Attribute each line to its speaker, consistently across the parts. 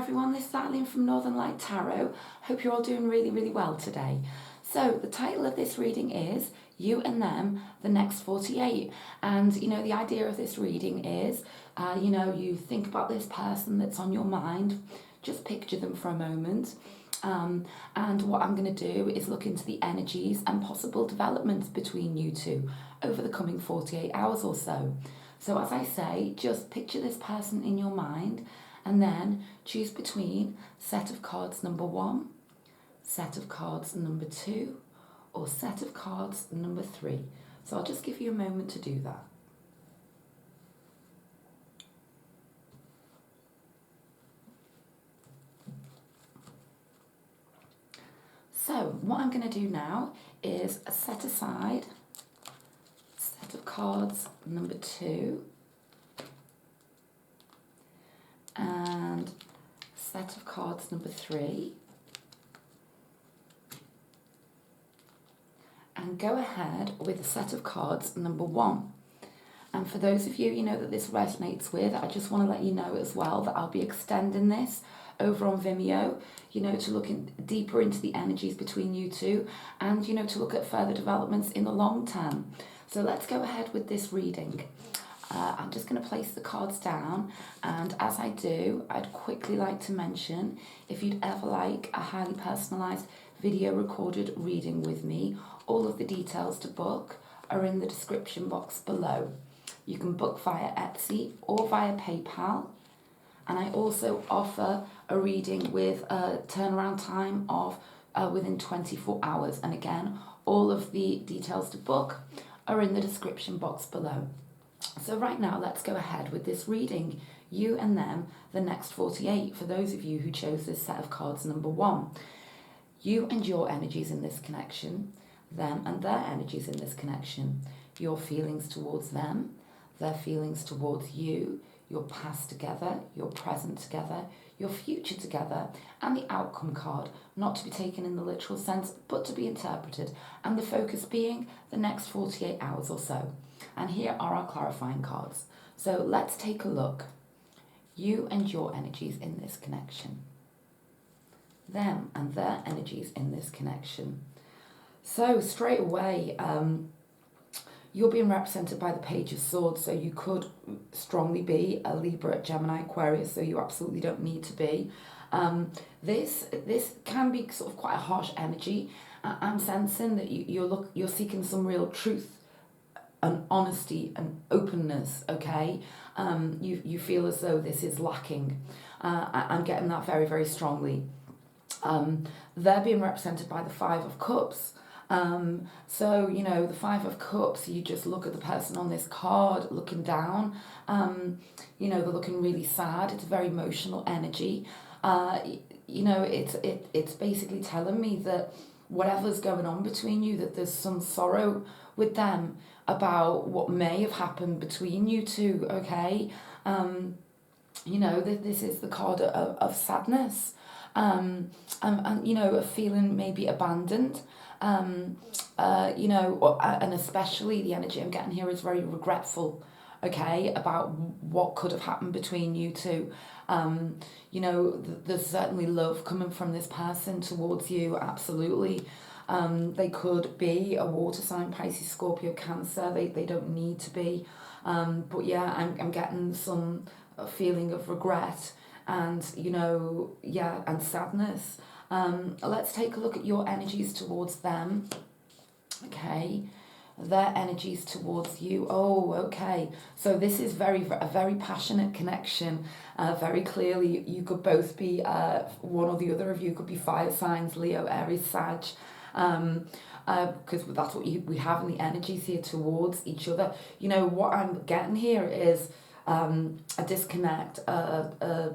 Speaker 1: everyone, this is Eileen from Northern Light Tarot. Hope you're all doing really, really well today. So the title of this reading is You and Them, the Next 48. And, the idea of this reading is, you think about this person that's on your mind, just picture them for a moment. And what I'm going to do is look into the energies and possible developments between you two over the coming 48 hours or so. So as I say, just picture this person in your mind and then choose between set of cards number 1, set of cards number 2, or set of cards number 3. So I'll just give you a moment to do that. So what I'm going to do now is set aside set of cards number 2 and set of cards number 3, and go ahead with a set of cards number 1. And for those of you, that this resonates with, I just want to let you know as well that I'll be extending this over on Vimeo, to look deeper into the energies between you two and, to look at further developments in the long term. So let's go ahead with this reading. I'm just going to place the cards down, and as I do, I'd quickly like to mention, if you'd ever like a highly personalised video recorded reading with me, all of the details to book are in the description box below. You can book via Etsy or via PayPal, and I also offer a reading with a turnaround time of within 24 hours, and again, all of the details to book are in the description box below. So right now, let's go ahead with this reading, You and Them, the Next 48, for those of you who chose this set of cards number 1. You and your energies in this connection, them and their energies in this connection, your feelings towards them, their feelings towards you, your past together, your present together, your future together, and the outcome card, not to be taken in the literal sense, but to be interpreted, and the focus being the next 48 hours or so. And here are our clarifying cards. So let's take a look. You and your energies in this connection. Them and their energies in this connection. So straight away, you're being represented by the Page of Swords, so you could strongly be a Libra, Gemini, Aquarius, so you absolutely don't need to be. This can be sort of quite a harsh energy. I'm sensing that you're seeking some real truth and honesty and openness, okay? You feel as though this is lacking. I'm getting that very, very strongly. They're being represented by the Five of Cups. So, the Five of Cups, you just look at the person on this card looking down, they're looking really sad. It's a very emotional energy. It's basically telling me that whatever's going on between you, that there's some sorrow with them about what may have happened between you two, okay? This is the card of sadness, and a feeling maybe abandoned, and especially the energy I'm getting here is very regretful, okay, about what could have happened between you two. There's certainly love coming from this person towards you, absolutely. They could be a water sign, Pisces, Scorpio, Cancer. They don't need to be. But yeah, I'm getting some feeling of regret and, and sadness. Let's take a look at your energies towards them. Okay. Their energies towards you. Oh, okay. So this is a very passionate connection. Very clearly, you could both be, one or the other of you could be fire signs, Leo, Aries, Sag. Because that's what we have in the energies here towards each other. What I'm getting here is a disconnect, a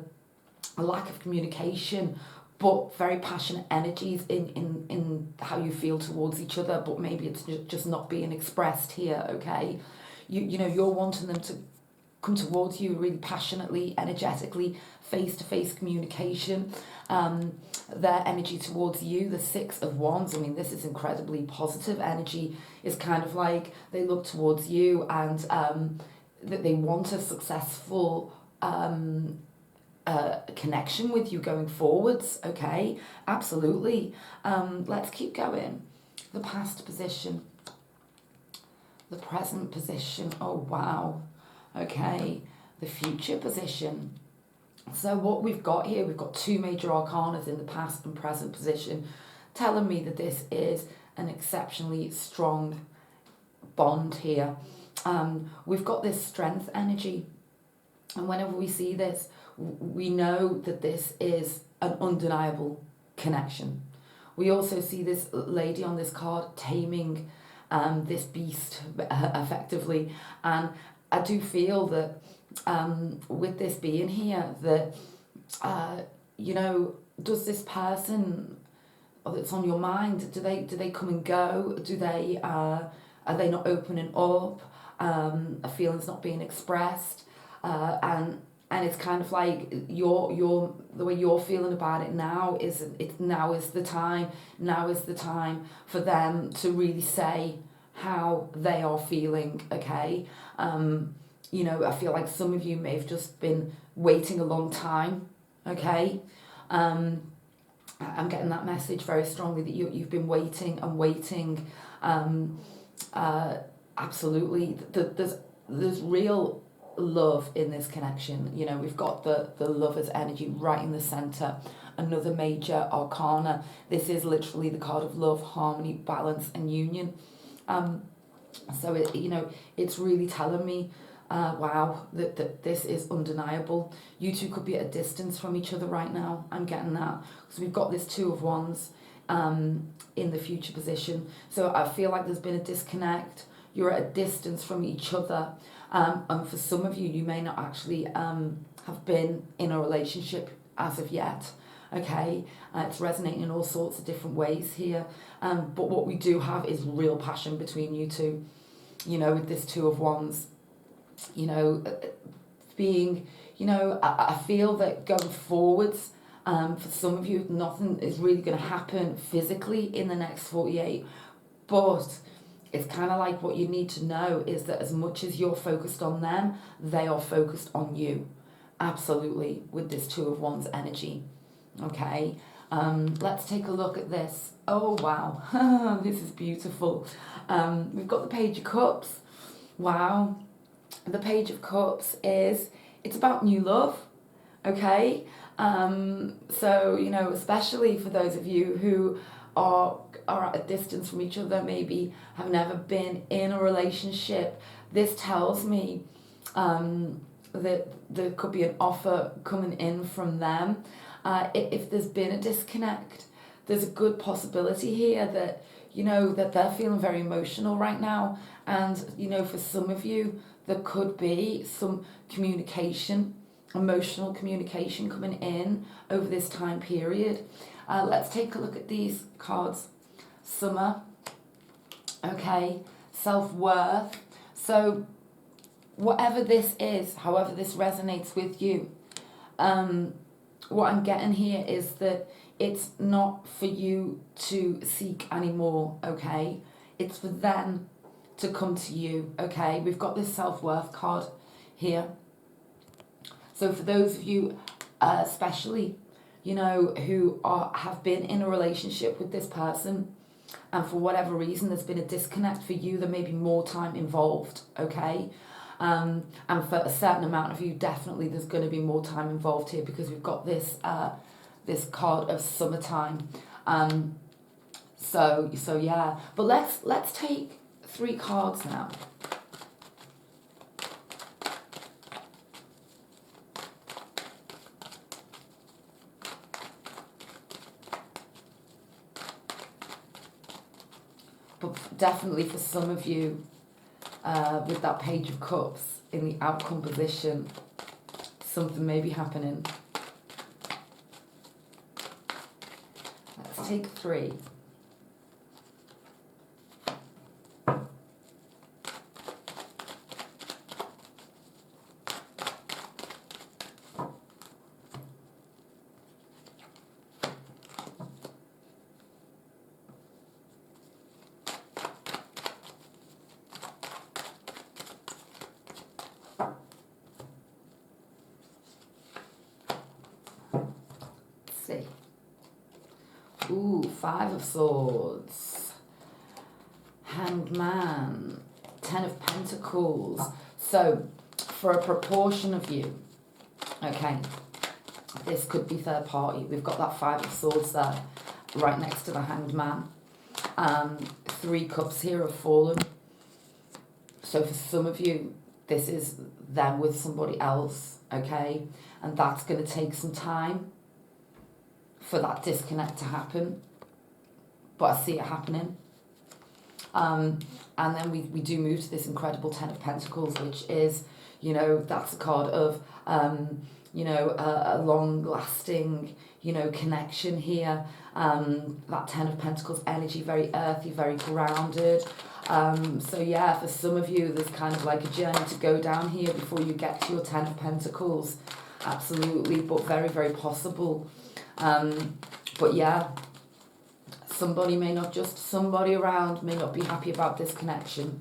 Speaker 1: lack of communication, but very passionate energies in how you feel towards each other, but maybe it's just not being expressed here, okay? You're wanting them to come towards you really passionately, energetically, face-to-face communication. Their energy towards you, the Six of Wands, this is incredibly positive energy. Is kind of like they look towards you and that they want a successful connection with you going forwards, okay? Absolutely. Let's keep going. The past position, the present position, oh wow, okay, the future position. So what we've got here, we've got two major arcanas in the past and present position, telling me that this is an exceptionally strong bond here. We've got this strength energy, and whenever we see this, we know that this is an undeniable connection. We also see this lady on this card taming this beast effectively, and I do feel that with this being here, that you know, does this person that's on your mind, do they come and go? Do they are they not opening up? A feeling's not being expressed, and it's kind of like your the way you're feeling about it now is now is the time for them to really say how they are feeling. Okay, you know, I feel like some of you may have just been waiting a long time. Okay, I'm getting that message very strongly that you've been waiting and waiting. Absolutely, there's real love in this connection. You know, we've got the lover's energy right in the center, another major arcana. This is literally the card of love, harmony, balance, and union. So it, you know, it's really telling me, wow, that this is undeniable. You two could be at a distance from each other right now. I'm getting that, because we've got this Two of Wands in the future position. So I feel like there's been a disconnect. You're at a distance from each other. And for some of you, you may not actually have been in a relationship as of yet. Okay, it's resonating in all sorts of different ways here. But what we do have is real passion between you two. You know, with this Two of Wands, you know, being, you know, I feel that going forwards, for some of you, nothing is really going to happen physically in the next 48. But it's kind of like what you need to know is that as much as you're focused on them, they are focused on you. Absolutely, with this Two of Wands energy. Okay, let's take a look at this. Oh, wow, this is beautiful. We've got the Page of Cups. Wow, the Page of Cups it's about new love. Okay, so, you know, especially for those of you who are at a distance from each other, maybe have never been in a relationship, this tells me that there could be an offer coming in from them. If there's been a disconnect, there's a good possibility here that, you know, that they're feeling very emotional right now. And, you know, for some of you, there could be some communication, emotional communication coming in over this time period. Let's take a look at these cards. Summer, okay, self-worth. So whatever this is, however this resonates with you, what I'm getting here is that it's not for you to seek anymore, okay? It's for them to come to you, okay? We've got this self-worth card here. So for those of you, especially, you know, who have been in a relationship with this person, and for whatever reason there's been a disconnect for you, there may be more time involved, okay? And for a certain amount of you, definitely there's going to be more time involved here, because we've got this this card of summertime. So yeah, but let's take 3 cards now. But definitely for some of you, with that Page of Cups in the outcome position, something may be happening. Let's take 3. see. Ooh, Five of Swords. Hanged Man. Ten of Pentacles. So, for a proportion of you, okay, this could be third party. We've got that Five of Swords there, right next to the Hanged Man. Three Cups here have fallen. So for some of you, this is them with somebody else, okay? And that's going to take some time for that disconnect to happen. But I see it happening. And then we do move to this incredible Ten of Pentacles, which is, you know, that's a card of, you know, a long-lasting, you know, connection here. That Ten of Pentacles energy, very earthy, very grounded. So yeah, for some of you, there's kind of like a journey to go down here before you get to your Ten of Pentacles. Absolutely, but very, very possible. But yeah, somebody around may not be happy about this connection.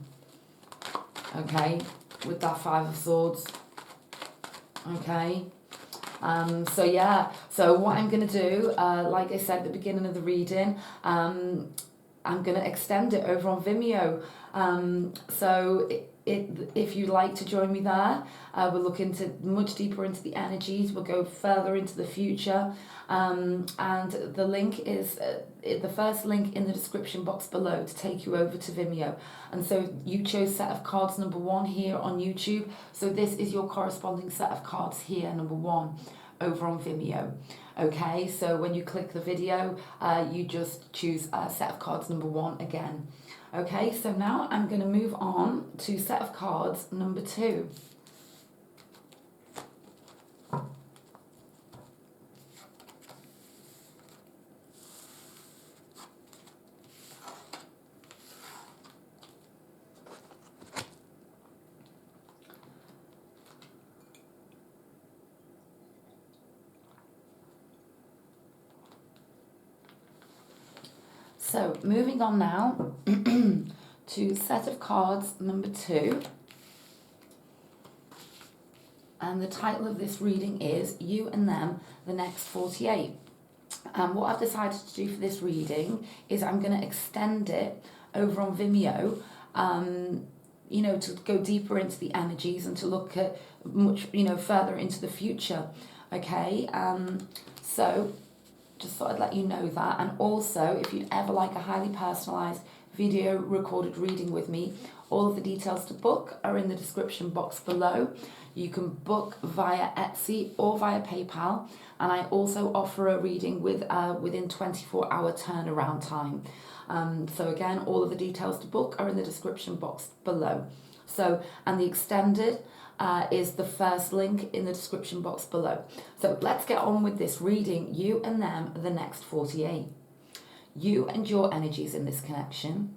Speaker 1: Okay, with that Five of Swords. Okay. So yeah, so what I'm going to do, like I said at the beginning of the reading, I'm going to extend it over on Vimeo. So if you'd like to join me there, we'll look into much deeper into the energies. We'll go further into the future. And the link is the first link in the description box below to take you over to Vimeo. And so you chose set of cards number 1 here on YouTube. So this is your corresponding set of cards here, number 1, over on Vimeo. Okay, so when you click the video, you just choose set of cards number 1 again. Okay, so now I'm going to move on to set of cards number 2. So moving on now to set of cards number 2. And the title of this reading is You and Them, the Next 48. And what I've decided to do for this reading is I'm going to extend it over on Vimeo, you know, to go deeper into the energies and to look at much, you know, further into the future. Okay, so just thought I'd let you know that. And also, if you'd ever like a highly personalised video recorded reading with me, all of the details to book are in the description box below. You can book via Etsy or via PayPal, and I also offer a reading with within 24-hour turnaround time. So again, all of the details to book are in the description box below. So, and the extended is the first link in the description box below. So let's get on with this reading. You and Them, the Next 48. You and your energies in this connection.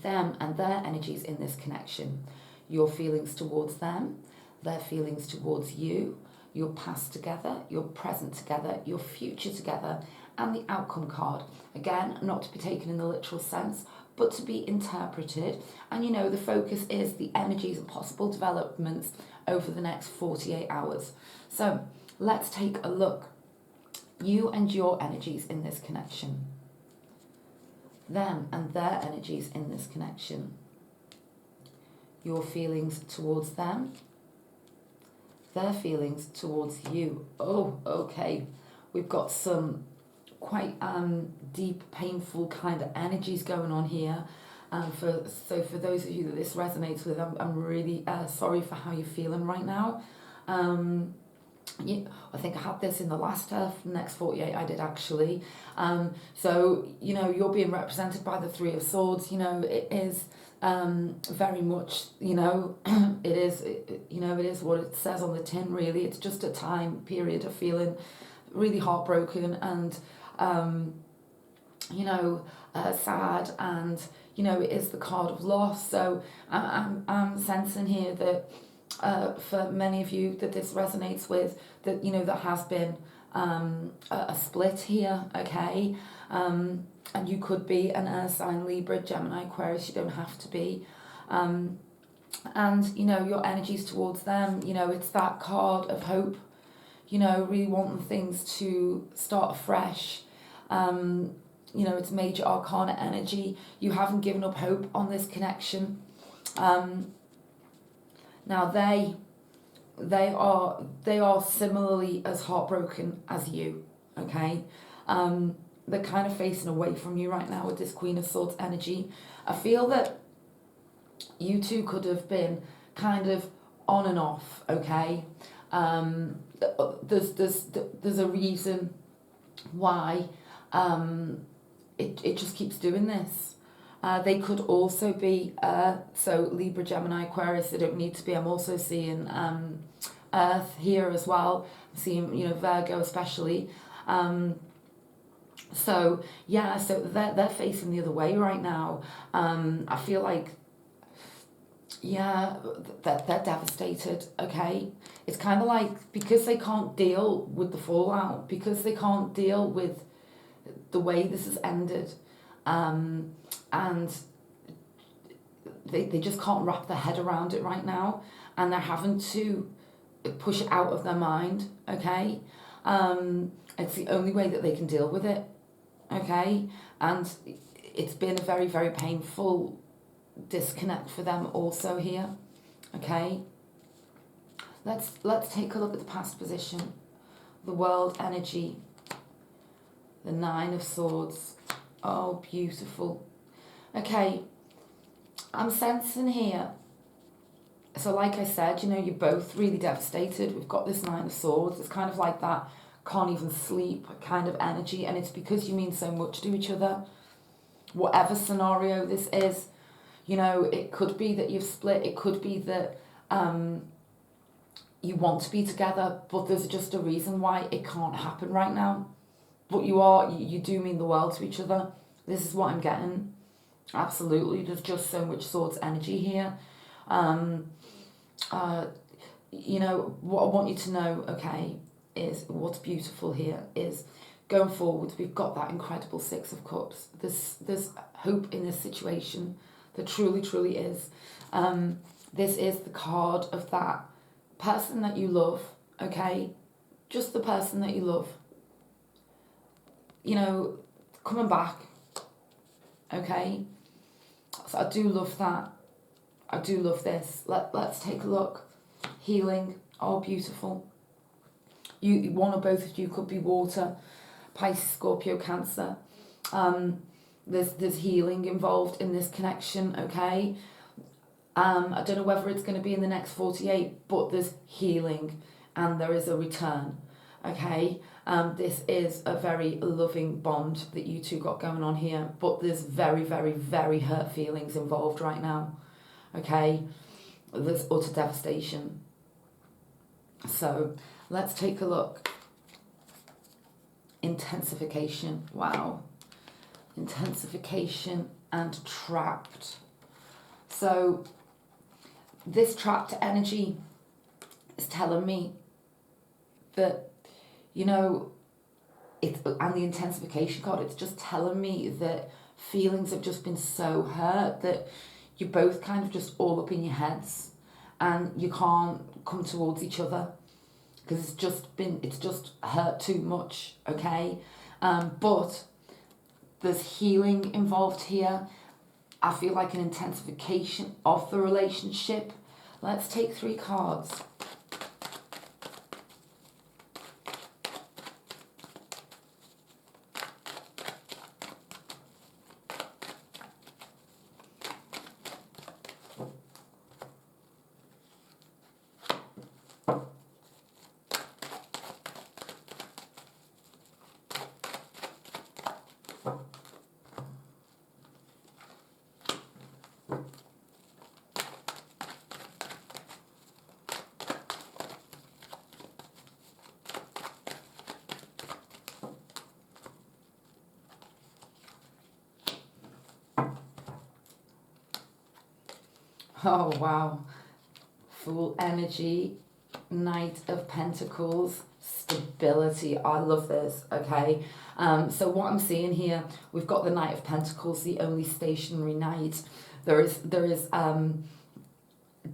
Speaker 1: Them and their energies in this connection. Your feelings towards them. Their feelings towards you. Your past together. Your present together. Your future together. And the outcome card. Again, not to be taken in the literal sense, but to be interpreted. And you know, the focus is the energies and possible developments over the next 48 hours. So let's take a look. You and your energies in this connection. Them and their energies in this connection. Your feelings towards them. Their feelings towards you. Oh, okay. We've got some quite deep, painful kind of energies going on here. So for those of you that this resonates with, I'm really sorry for how you're feeling right now. Yeah, I think I had this in the last next 48 I did actually. So, you know, you're being represented by the Three of Swords. You know, it is very much, you know, it is what it says on the tin really. It's just a time period of feeling really heartbroken and sad, and you know, it is the card of loss. So I'm sensing here that for many of you that this resonates with, that you know, there has been a split here. Okay, and you could be an Earth sign, Libra, Gemini, Aquarius. You don't have to be. And you know, your energies towards them, you know, it's that card of hope. you know, really wanting things to start afresh. You know, it's major arcana energy. You haven't given up hope on this connection. Now they are similarly as heartbroken as you, okay? They're kind of facing away from you right now with this Queen of Swords energy. I feel that you two could have been kind of on and off, okay? There's a reason why it just keeps doing this. They could also be, so Libra, Gemini, Aquarius, they don't need to be. I'm also seeing Earth here as well. I'm seeing, you know, Virgo especially. So, yeah, so they're facing the other way right now. I feel like, yeah, they're devastated, okay? It's kind of like, because they can't deal with the fallout, because they can't deal with the way this has ended, and they just can't wrap their head around it right now, and they're having to push it out of their mind, okay? It's the only way that they can deal with it, okay? And it's been a very, very painful disconnect for them also here, okay? Let's take a look at the past position, the world energy, the Nine of Swords. Oh, beautiful. Okay, I'm sensing here, so like I said, you know, you're both really devastated. We've got this Nine of Swords. It's kind of like that can't even sleep kind of energy, and it's because you mean so much to each other. Whatever scenario this is, you know, it could be that you've split, it could be that you want to be together, but there's just a reason why it can't happen right now. But you do mean the world to each other. This is what I'm getting. Absolutely, there's just so much Swords energy here. You know, what I want you to know, okay, is what's beautiful here is going forward, we've got that incredible Six of Cups. There's hope in this situation. There truly, truly is. This is the card of that person that you love, okay? Just the person that you love. You know, coming back, okay? So I do love that. I do love this. Let's take a look. Healing. Oh, beautiful. One or both of you could be water, Pisces, Scorpio, Cancer. There's healing involved in this connection, okay? I don't know whether it's going to be in the next 48, but there's healing and there is a return, okay? This is a very loving bond that you two got going on here, but there's very, very, very hurt feelings involved right now, okay? There's utter devastation. So let's take a look. Intensification, wow. Intensification and trapped. So this trapped energy is telling me that, you know, and the intensification card, it's just telling me that feelings have just been so hurt that you're both kind of just all up in your heads and you can't come towards each other because it's just hurt too much, okay? But there's healing involved here. I feel like an intensification of the relationship. Let's take 3 cards. Oh, wow. Fool energy, Knight of Pentacles, stability. I love this, okay? So what I'm seeing here, we've got the Knight of Pentacles, the only stationary knight. There is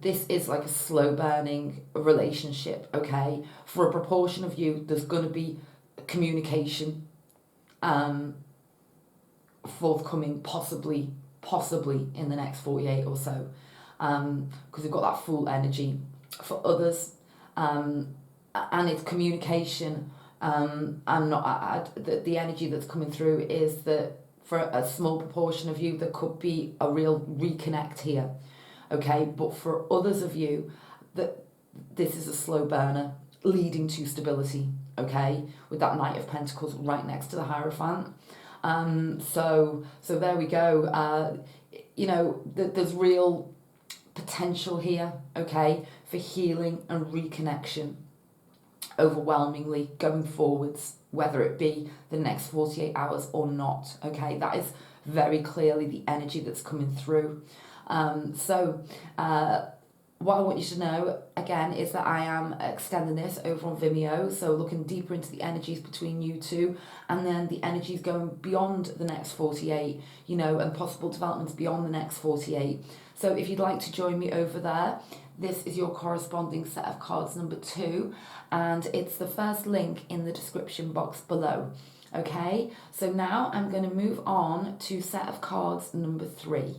Speaker 1: this is like a slow burning relationship, okay? For a proportion of you, there's going to be communication forthcoming, possibly in the next 48 or so, because we've got that full energy. For others, and it's communication, the energy that's coming through is that for a small proportion of you there could be a real reconnect here, okay? But for others of you, that this is a slow burner leading to stability, okay? With that Knight of Pentacles right next to the Hierophant. So there we go. There's real potential here, okay, for healing and reconnection overwhelmingly going forwards, whether it be the next 48 hours or not, okay? That is very clearly the energy that's coming through. What I want you to know, again, is that I am extending this over on Vimeo, so looking deeper into the energies between you two, and then the energies going beyond the next 48, and possible developments beyond the next 48. So if you'd like to join me over there, this is your corresponding set of cards number 2, and it's the first link in the description box below. Okay, so now I'm going to move on to set of cards number 3.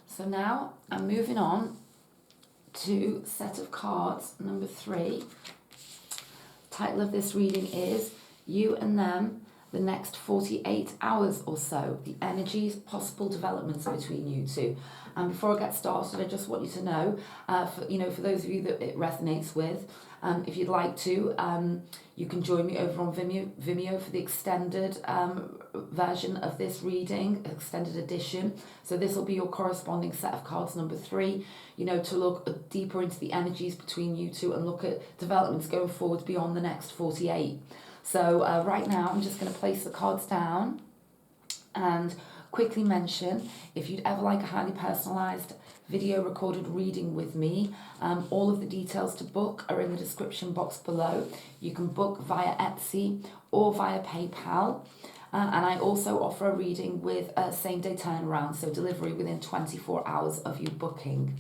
Speaker 1: So now I'm moving on to set of cards number 3. Title of this reading is You and Them, the next 48 hours or so, the energies, possible developments between you two. And before I get started, I just want you to know, for those of you that it resonates with, if you'd like to, you can join me over on Vimeo for the extended version of this reading, extended edition. So this will be your corresponding set of cards number 3, to look deeper into the energies between you two and look at developments going forward beyond the next 48. So right now I'm just going to place the cards down and quickly mention, if you'd ever like a highly personalised video recorded reading with me, all of the details to book are in the description box below. You can book via Etsy or via PayPal. And I also offer a reading with a same-day turnaround, so delivery within 24 hours of you booking.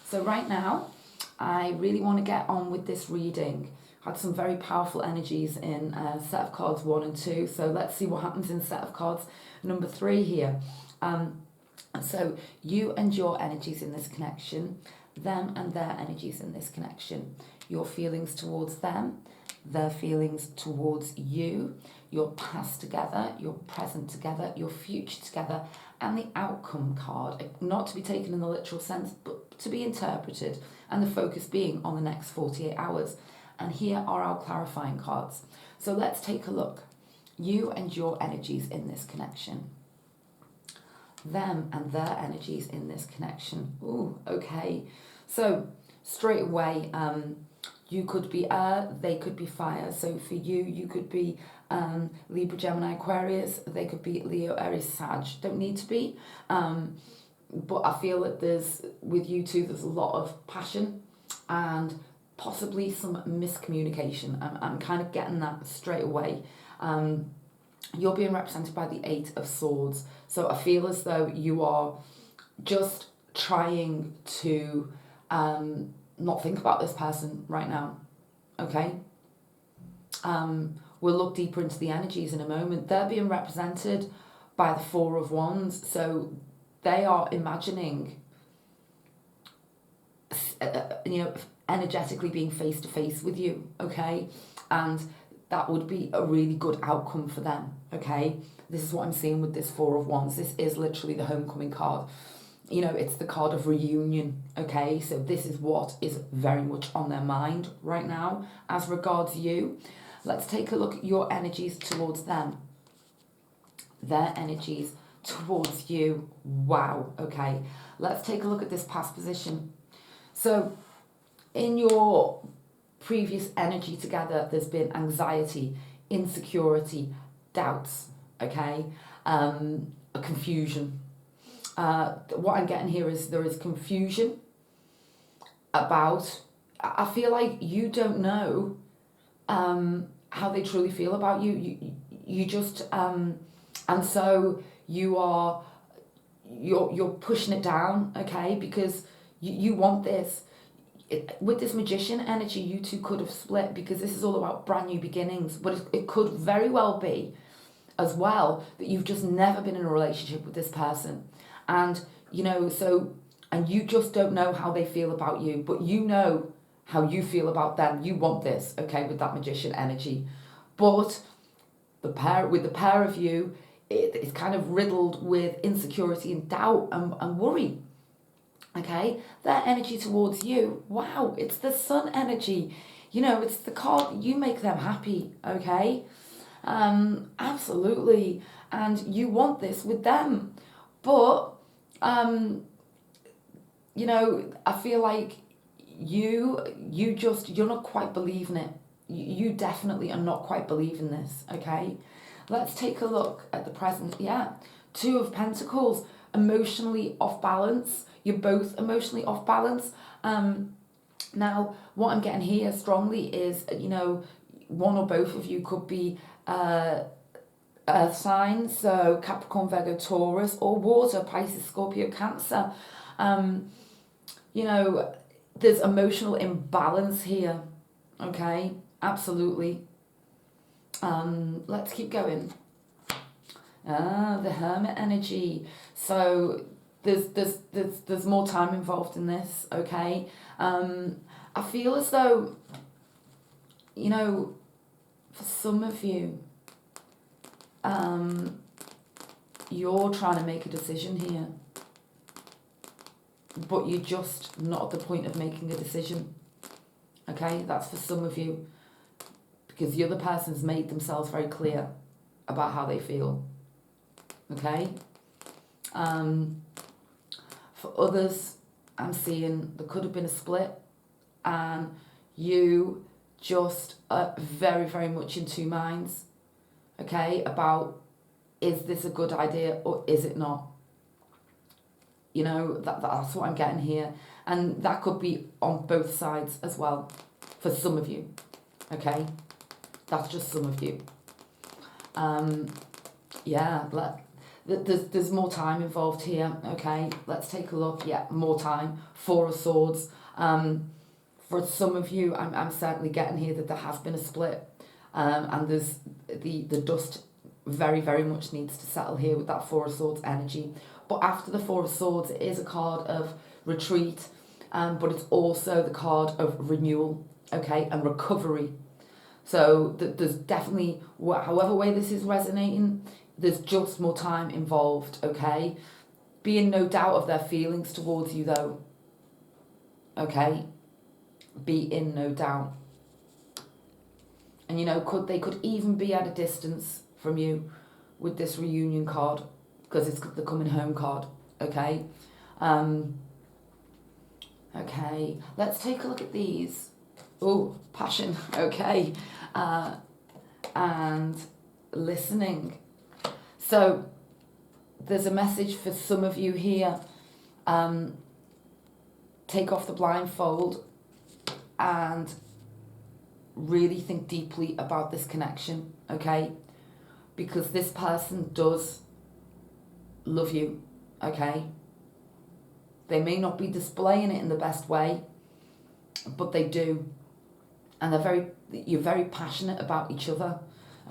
Speaker 1: So right now, I really want to get on with this reading. Had some very powerful energies in set of cards 1 and 2, so let's see what happens in set of cards number 3 here. So you and your energies in this connection, them and their energies in this connection, your feelings towards them, their feelings towards you, your past together, your present together, your future together, and the outcome card, not to be taken in the literal sense, but to be interpreted, and the focus being on the next 48 hours. And here are our clarifying cards. So let's take a look. You and your energies in this connection. Them and their energies in this connection. Ooh, okay. So straight away, you could be air, they could be fire. So for you, you could be Libra, Gemini, Aquarius. They could be Leo, Aries, Sag. Don't need to be. But I feel that with you two, there's a lot of passion and possibly some miscommunication. I'm kind of getting that straight away. You're being represented by the 8 of Swords. So I feel as though you are just trying to not think about this person right now, okay? We'll look deeper into the energies in a moment. They're being represented by the 4 of Wands. So they are imagining, energetically being face to face with you, okay? And that would be a really good outcome for them, okay? This is what I'm seeing with this 4 of Wands. This is literally the homecoming card. It's the card of reunion, okay? So this is what is very much on their mind right now. As regards you, let's take a look at your energies towards them. Their energies towards you. Wow, okay. Let's take a look at this past position. So in your previous energy together, there's been anxiety, insecurity, doubts, okay? A confusion. What I'm getting here is there is confusion about, I feel like you don't know how they truly feel about you. You just, and so you're pushing it down, okay? Because you want this. With this magician energy, you two could have split because this is all about brand new beginnings. But it could very well be as well that you've just never been in a relationship with this person. And, and you just don't know how they feel about you, but you know how you feel about them. You want this, okay, with that magician energy. But with the pair of you, it's kind of riddled with insecurity and doubt and worry. Okay, their energy towards you, wow, it's the sun energy. It's the card, you make them happy, okay? Absolutely. And you want this with them. But, I feel like you're not quite believing it. You definitely are not quite believing this, okay? Let's take a look at the present. Yeah, Two of Pentacles, emotionally off balance. You're both emotionally off balance. Now, what I'm getting here strongly is, one or both of you could be earth signs, so Capricorn, Virgo, Taurus, or water, Pisces, Scorpio, Cancer. There's emotional imbalance here, okay? Absolutely. Let's keep going. The Hermit energy. So there's more time involved in this, okay? I feel as though, for some of you, you're trying to make a decision here, but you're just not at the point of making a decision, okay? That's for some of you, because the other person's made themselves very clear about how they feel, okay? For others, I'm seeing there could have been a split and you just are very, very much in two minds, okay, about is this a good idea or is it not? That's what I'm getting here. And that could be on both sides as well, for some of you, okay? That's just some of you. There's more time involved here, okay? Let's take a look. Yeah, more time. Four of Swords. For some of you, I'm certainly getting here that there has been a split, and there's the dust very, very much needs to settle here with that Four of Swords energy. But after the Four of Swords, it is a card of retreat, but it's also the card of renewal, okay, and recovery. So there's definitely, however way this is resonating, there's just more time involved, okay? Be in no doubt of their feelings towards you, though, okay? Be in no doubt. And, they could even be at a distance from you with this reunion card, because it's the coming home card, okay? Okay, let's take a look at these. Oh, passion, okay. And listening. So there's a message for some of you here. Take off the blindfold and really think deeply about this connection, okay? Because this person does love you, okay? They may not be displaying it in the best way, but they do. And you're very passionate about each other,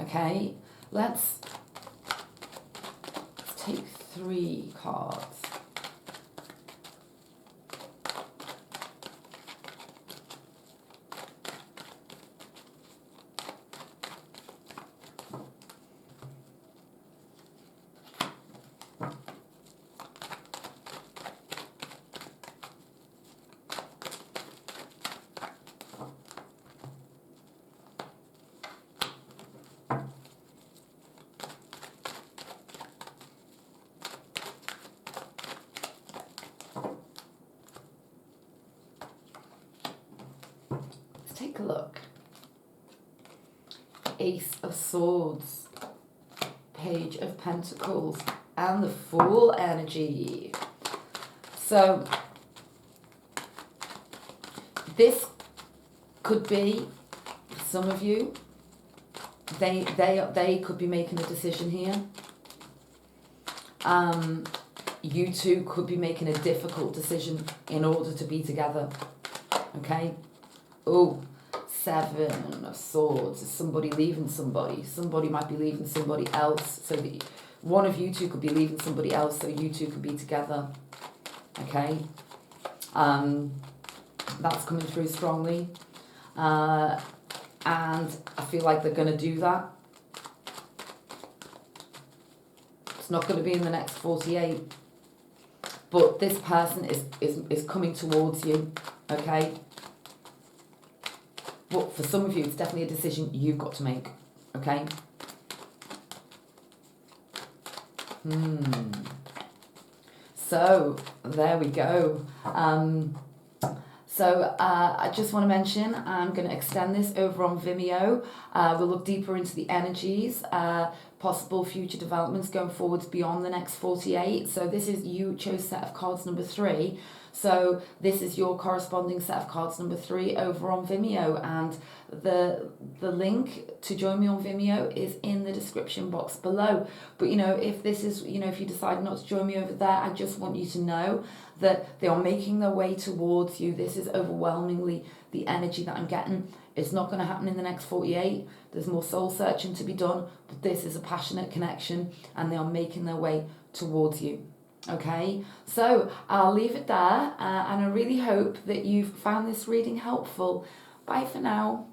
Speaker 1: okay? Let's take 3 cards. Take a look. Ace of Swords, Page of Pentacles and the Fool energy. So this could be, some of you, they could be making a decision here. You two could be making a difficult decision in order to be together. Okay? Oh, 7 of Swords. Is somebody leaving somebody? Somebody might be leaving somebody else. So one of you two could be leaving somebody else, so you two could be together. Okay? That's coming through strongly. And I feel like they're going to do that. It's not going to be in the next 48. But this person is coming towards you. Okay? But for some of you, it's definitely a decision you've got to make. Okay? So, there we go. I just want to mention, I'm going to extend this over on Vimeo. We'll look deeper into the energies, possible future developments going forwards beyond the next 48. So this is, you chose set of cards number 3. So this is your corresponding set of cards number 3 over on Vimeo, and the link to join me on Vimeo is in the description box below. But if this is, if you decide not to join me over there, I just want you to know that they are making their way towards you. This is overwhelmingly the energy that I'm getting. It's not going to happen in the next 48. There's more soul searching to be done, but this is a passionate connection and they are making their way towards you. Okay, so I'll leave it there, and I really hope that you've found this reading helpful. Bye for now.